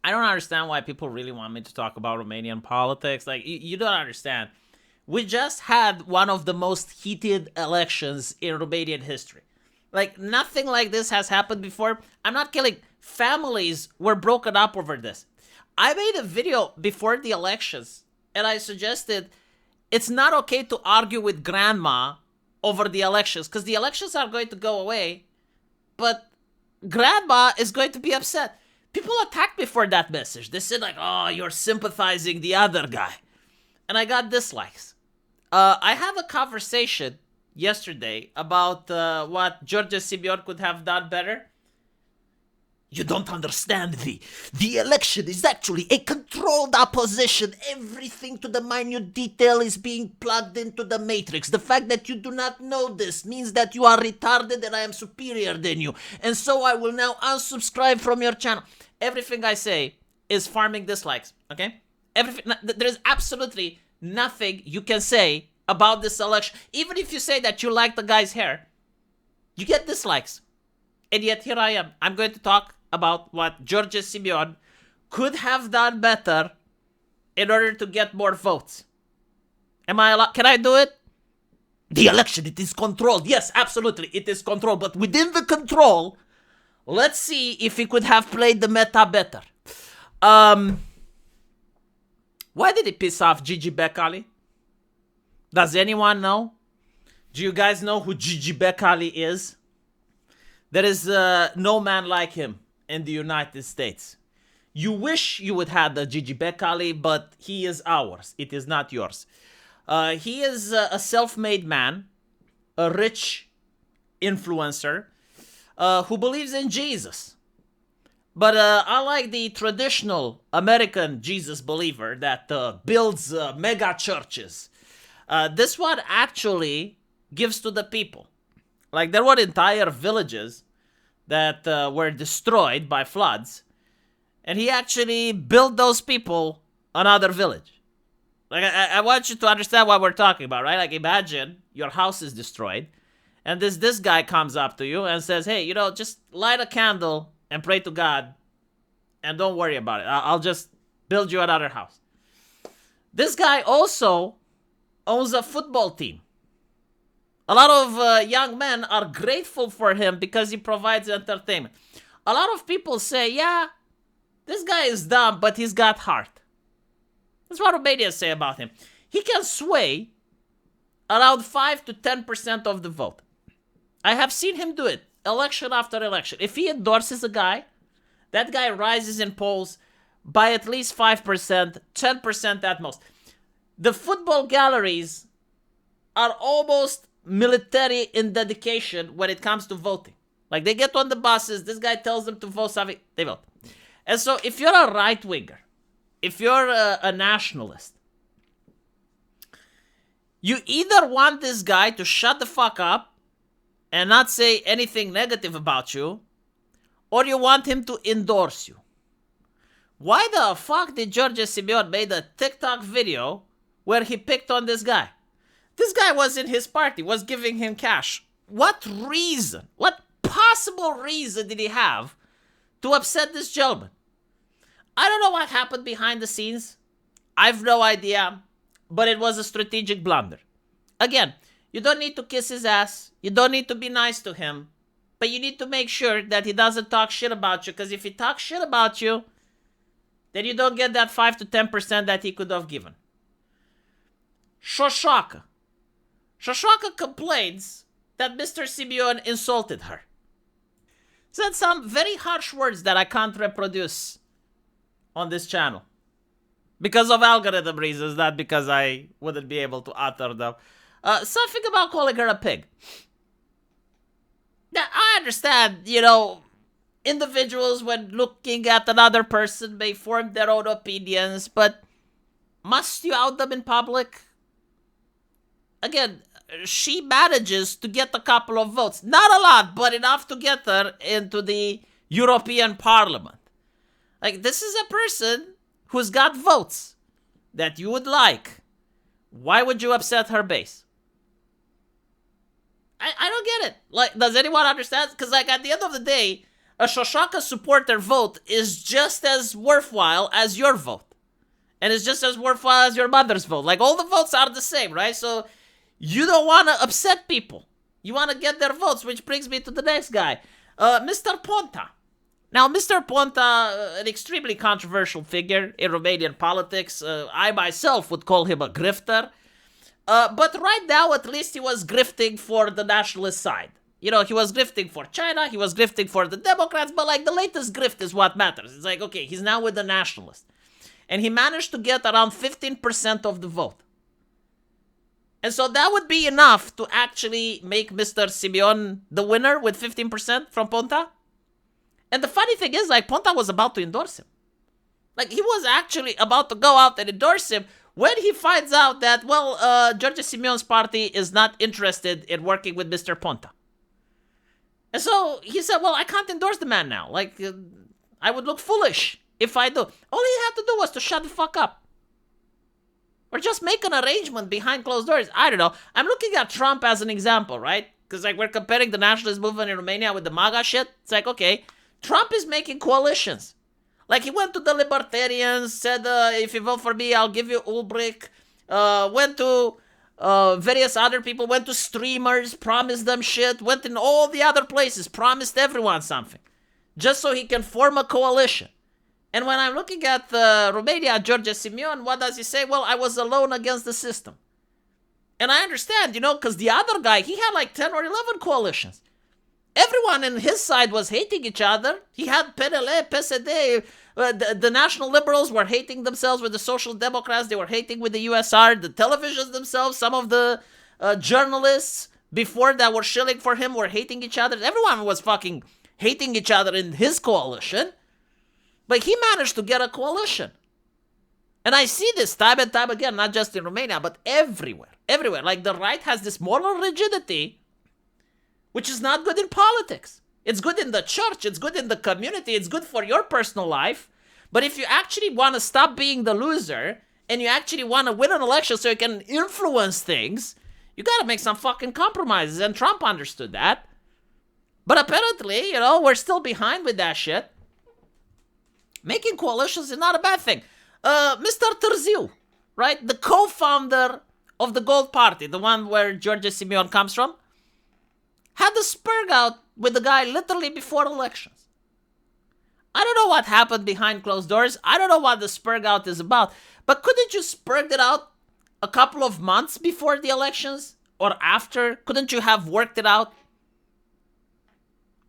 I don't understand why people really want me to talk about Romanian politics. Like, you don't understand. We just had one of the most heated elections in Romanian history. Like, nothing like this has happened before. I'm not kidding. Families were broken up over this. I made a video before the elections, and I suggested it's not okay to argue with grandma over the elections, because the elections are going to go away, but grandma is going to be upset. People attacked me for that message. They said, like, oh, you're sympathizing the other guy. And I got dislikes. I had a conversation yesterday about what Georgia Simeon could have done better. You don't understand, V. The election is actually a controlled opposition. Everything to the minute detail is being plugged into the matrix. The fact that you do not know this means that you are retarded and I am superior than you. And so I will now unsubscribe from your channel. Everything I say is farming dislikes, okay? There's absolutely nothing you can say about this election. Even if you say that you like the guy's hair, you get dislikes. And yet here I am. I'm going to talk about what Georgia Simeon could have done better in order to get more votes. Am I allowed? Can I do it? The election, it is controlled. Yes, absolutely, it is controlled. But within the control, let's see if he could have played the meta better. Why did he piss off Gigi Becali? Does anyone know? Do you guys know who Gigi Becali is? There is no man like him in the United States. You wish you would have the Gigi Becali, but he is ours. It is not yours. He is a self-made man, a rich influencer who believes in Jesus. But unlike the traditional American Jesus believer that builds mega churches, this one actually gives to the people. Like, there were entire villages that were destroyed by floods, and he actually built those people another village. Like, I want you to understand what we're talking about, right? Like, imagine your house is destroyed, and this guy comes up to you and says, hey, just light a candle and pray to God, and don't worry about it. I'll just build you another house. This guy also owns a football team. A lot of young men are grateful for him because he provides entertainment. A lot of people say, yeah, this guy is dumb, but he's got heart. That's what Romanians say about him. He can sway around 5 to 10% of the vote. I have seen him do it, election after election. If he endorses a guy, that guy rises in polls by at least 5%, 10% at most. The football galleries are almost military in dedication when it comes to voting. Like, they get on the buses, this guy tells them to vote something, they vote. And so if you're a right-winger, if you're a nationalist, you either want this guy to shut the fuck up and not say anything negative about you, or you want him to endorse you. Why the fuck did Georgia Simeon made a TikTok video where he picked on this guy? This guy was in his party, was giving him cash. What reason, what possible reason did he have to upset this gentleman? I don't know what happened behind the scenes. I've no idea, but it was a strategic blunder. Again, you don't need to kiss his ass. You don't need to be nice to him. But you need to make sure that he doesn't talk shit about you, because if he talks shit about you, then you don't get that 5 to 10% that he could have given. Shoshaka. Shoshaka complains that Mr. Simeon insulted her. Said some very harsh words that I can't reproduce on this channel. Because of algorithm reasons, not because I wouldn't be able to utter them. Something about calling her a pig. Now, I understand, individuals when looking at another person may form their own opinions, but must you out them in public? Again, she manages to get a couple of votes. Not a lot, but enough to get her into the European Parliament. Like, this is a person who's got votes that you would like. Why would you upset her base? I don't get it. Like, does anyone understand? Because, like, at the end of the day, a Shoshaka supporter vote is just as worthwhile as your vote. And it's just as worthwhile as your mother's vote. Like, all the votes are the same, right? So you don't want to upset people. You want to get their votes, which brings me to the next guy, Mr. Ponta. Now, Mr. Ponta, an extremely controversial figure in Romanian politics. I myself would call him a grifter. But right now, at least he was grifting for the nationalist side. You know, he was grifting for China, he was grifting for the Democrats, but like the latest grift is what matters. It's like, okay, he's now with the Nationalist. And he managed to get around 15% of the vote. And so that would be enough to actually make Mr. Simeon the winner with 15% from Ponta. And the funny thing is, like, Ponta was about to endorse him. Like, he was actually about to go out and endorse him when he finds out that, well, George Simeon's party is not interested in working with Mr. Ponta. And so he said, well, I can't endorse the man now. Like, I would look foolish if I do. All he had to do was to shut the fuck up. Or just make an arrangement behind closed doors. I don't know. I'm looking at Trump as an example, right? Because, like, we're comparing the nationalist movement in Romania with the MAGA shit. It's like, okay, Trump is making coalitions. Like, he went to the libertarians, said, if you vote for me, I'll give you Ulbrich. Went to various other people, went to streamers, promised them shit, went in all the other places, promised everyone something. Just so he can form a coalition. And when I'm looking at Romania, George Simeon, what does he say? Well, I was alone against the system. And I understand, you know, because the other guy, he had like 10 or 11 coalitions. Everyone in his side was hating each other. He had PNL, PSD, the National Liberals were hating themselves with the Social Democrats. They were hating with the USR. The televisions themselves, some of the journalists before that were shilling for him were hating each other. Everyone was fucking hating each other in his coalition. But he managed to get a coalition. And I see this time and time again, not just in Romania, but everywhere. Everywhere. Like, the right has this moral rigidity, which is not good in politics. It's good in the church, it's good in the community, it's good for your personal life. But if you actually want to stop being the loser, and you actually want to win an election so you can influence things, you gotta make some fucking compromises, and Trump understood that. But apparently, you know, we're still behind with that shit. Making coalitions is not a bad thing. Mr. Târziu, right? The co-founder of the Gold Party, the one where George Simeon comes from, had the spurg out with the guy literally before elections. I don't know what happened behind closed doors. I don't know what the spurg out is about. But couldn't you spurg it out a couple of months before the elections? Or after? Couldn't you have worked it out?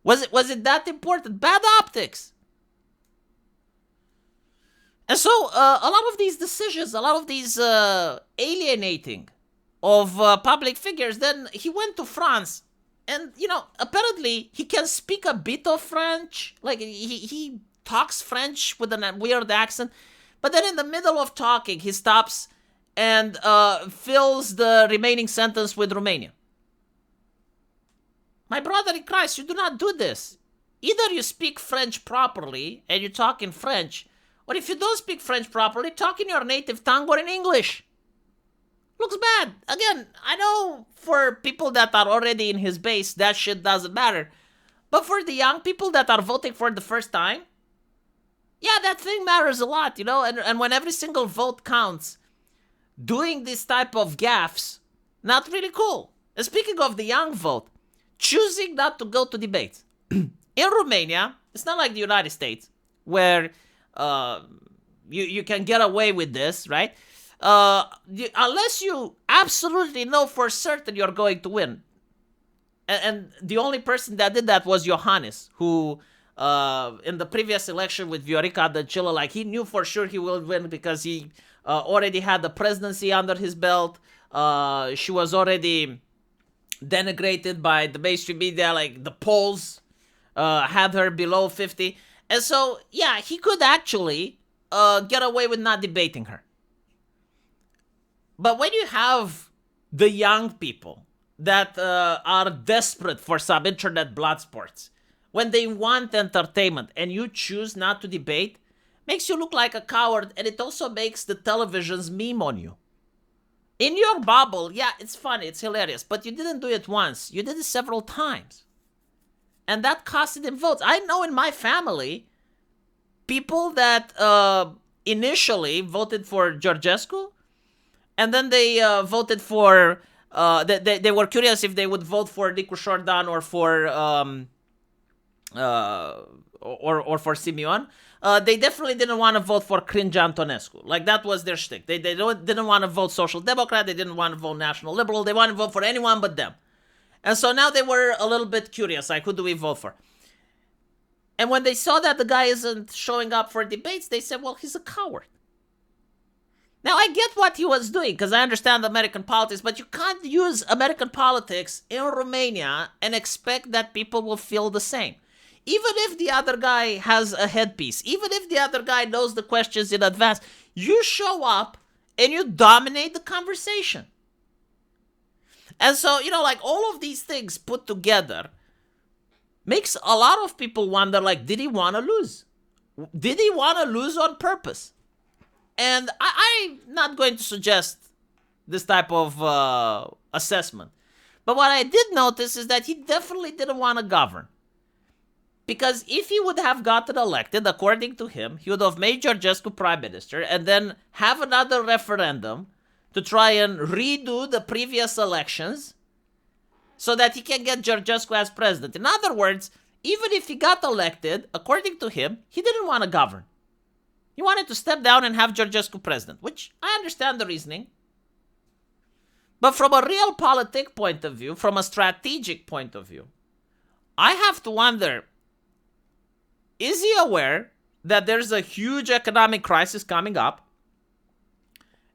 Was it that important? Bad optics. And so, a lot of these decisions, a lot of these alienating of public figures, then he went to France. And, you know, apparently he can speak a bit of French. Like, he talks French with a weird accent. But then in the middle of talking, he stops and fills the remaining sentence with Romanian. My brother in Christ, you do not do this. Either you speak French properly and you talk in French, or if you don't speak French properly, talk in your native tongue or in English. Looks bad. Again, I know for people that are already in his base, that shit doesn't matter. But for the young people that are voting for the first time, yeah, that thing matters a lot, you know? And when every single vote counts, doing this type of gaffes, not really cool. And speaking of the young vote, choosing not to go to debates. In Romania, it's not like the United States, where you can get away with this, right? Unless you absolutely know for certain you're going to win. And the only person that did that was Iohannis, who in the previous election with Viorica Dăncilă, like, he knew for sure he will win because he already had the presidency under his belt. She was already denigrated by the mainstream media, like the polls had her below 50. And so, yeah, he could actually get away with not debating her. But when you have the young people that are desperate for some internet blood sports, when they want entertainment and you choose not to debate, makes you look like a coward, and it also makes the televisions meme on you. In your bubble, yeah, it's funny, it's hilarious, but you didn't do it once. You did it several times. And that costed him votes. I know in my family, people that initially voted for Georgescu, and then they voted for, they were curious if they would vote for Nicu Șordan or for for Simeon. They definitely didn't want to vote for Cringe Antonescu. Like, that was their shtick. They didn't want to vote Social Democrat. They didn't want to vote National Liberal. They wanted to vote for anyone but them. And so now they were a little bit curious, like, who do we vote for? And when they saw that the guy isn't showing up for debates, they said, well, he's a coward. Now, I get what he was doing, because I understand American politics, but you can't use American politics in Romania and expect that people will feel the same. Even if the other guy has a headpiece, even if the other guy knows the questions in advance, you show up and you dominate the conversation. And so, like, all of these things put together makes a lot of people wonder, like, did he want to lose? Did he want to lose on purpose? And I'm not going to suggest this type of assessment. But what I did notice is that he definitely didn't want to govern. Because if he would have gotten elected, according to him, he would have made Georgescu prime minister and then have another referendum to try and redo the previous elections so that he can get Georgescu as president. In other words, even if he got elected, according to him, he didn't want to govern. He wanted to step down and have Georgescu president, which I understand the reasoning. But from a realpolitik point of view, from a strategic point of view, I have to wonder, is he aware that there's a huge economic crisis coming up?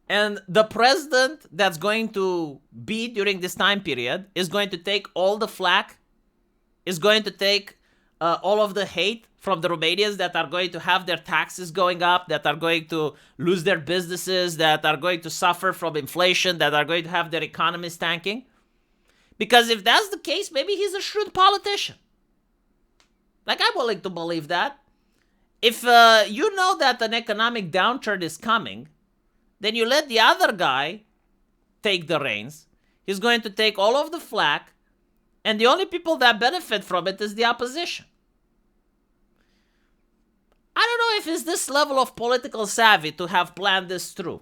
And the president that's going to be during this time period is going to take all the flack, is going to take all of the hate from the Romanians that are going to have their taxes going up, that are going to lose their businesses, that are going to suffer from inflation, that are going to have their economies tanking. Because if that's the case, maybe he's a shrewd politician. Like, I'm willing to believe that. If you know that an economic downturn is coming, then you let the other guy take the reins. He's going to take all of the flack, and the only people that benefit from it is the opposition. I don't know if it's this level of political savvy to have planned this through.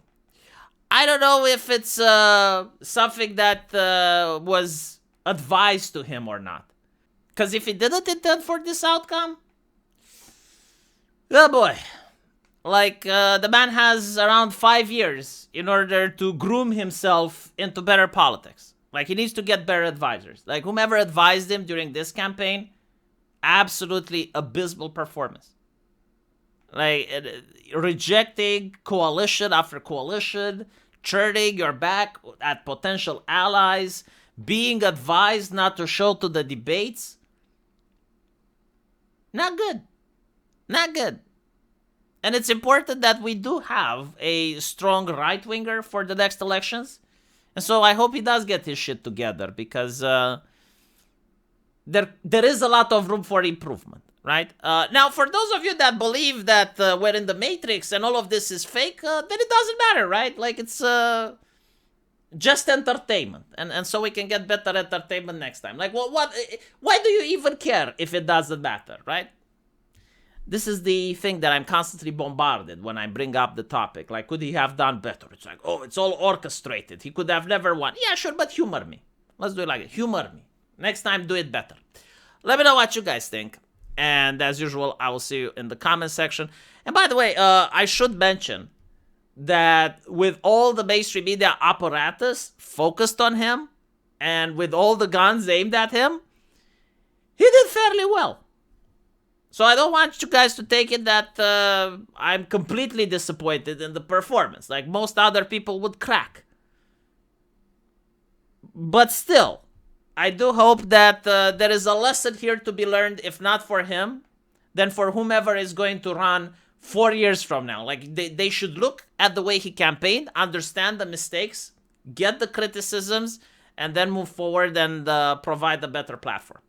I don't know if it's something that was advised to him or not. Because if he didn't intend for this outcome, oh boy. Like, the man has around 5 years in order to groom himself into better politics. Like, he needs to get better advisors. Like, whomever advised him during this campaign, absolutely abysmal performance. Like, rejecting coalition after coalition, turning your back at potential allies, being advised not to show to the debates. Not good. Not good. And it's important that we do have a strong right-winger for the next elections. And so I hope he does get his shit together, because there is a lot of room for improvement, right? Now, for those of you that believe that we're in the Matrix and all of this is fake, then it doesn't matter, right? Like, it's just entertainment. And so we can get better entertainment next time. Like, why do you even care if it doesn't matter, right? This is the thing that I'm constantly bombarded when I bring up the topic. Like, could he have done better? It's like, oh, it's all orchestrated. He could have never won. Yeah, sure, but humor me. Let's do it like it. Humor me. Next time, do it better. Let me know what you guys think. And as usual, I will see you in the comment section. And by the way, I should mention that with all the mainstream media apparatus focused on him, and with all the guns aimed at him, he did fairly well. So I don't want you guys to take it that I'm completely disappointed in the performance. Like, most other people would crack. But still, I do hope that there is a lesson here to be learned, if not for him, then for whomever is going to run 4 years from now. Like, they should look at the way he campaigned, understand the mistakes, get the criticisms, and then move forward and provide a better platform.